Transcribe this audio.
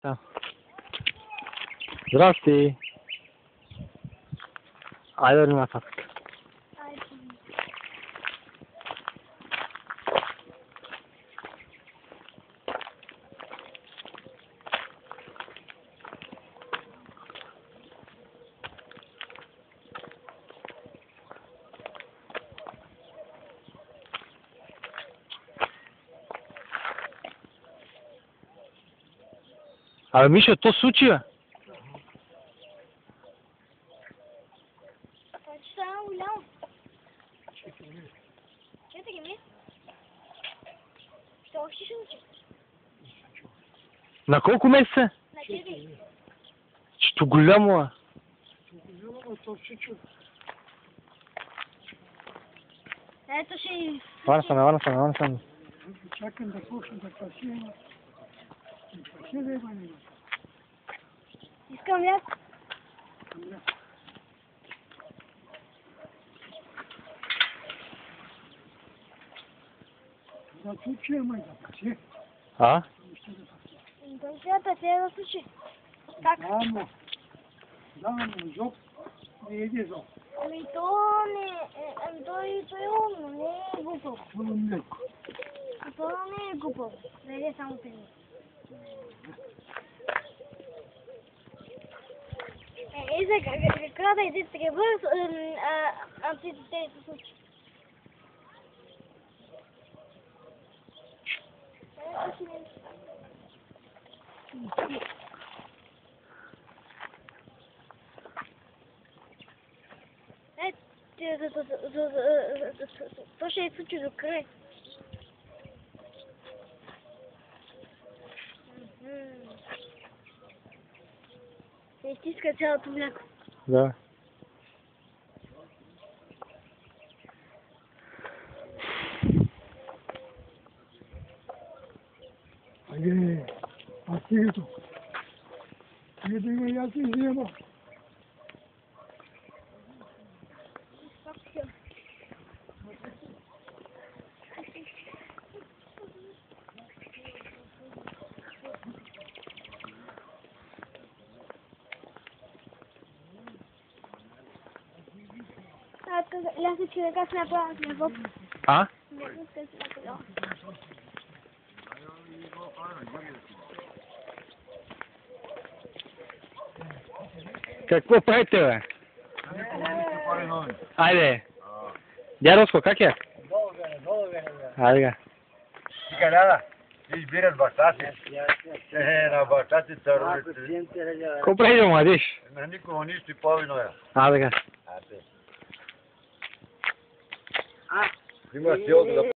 Да. Здрасти. Айде върви нататък. Абе, Мишо, то случи, бе. Стана голямо. 4 месеца. Що още ще учи? На колко месеца? На 4. Чето голямо, бе. Ето ще... Върна съм. Чакам да почне да пасира. Пасира има няма. Искам мляко. Да случи, ама да паси. А? Той сега трябва да случи. Как? Да, но зоб не еде зоб. Ами то не... той е умно, не е глупав. Това е млеко. А то не е глупав. Да еде само пени. Сега да иде трябва, антитете се случи. То ще е случи до край. Се изтиска цялото мляко. Да. Айде, пасирето. Еде има и аз и взема. Я се човека с направя с него. А? Не искам се направя. Какво правите, бе? Айде. Дядовско, как е? Долу бе. Айде га. Ти канада, избират баща си. На баща си царувате. Какво прави, бе, младиш? На никого нищо и повино е. Айде га. Има силата да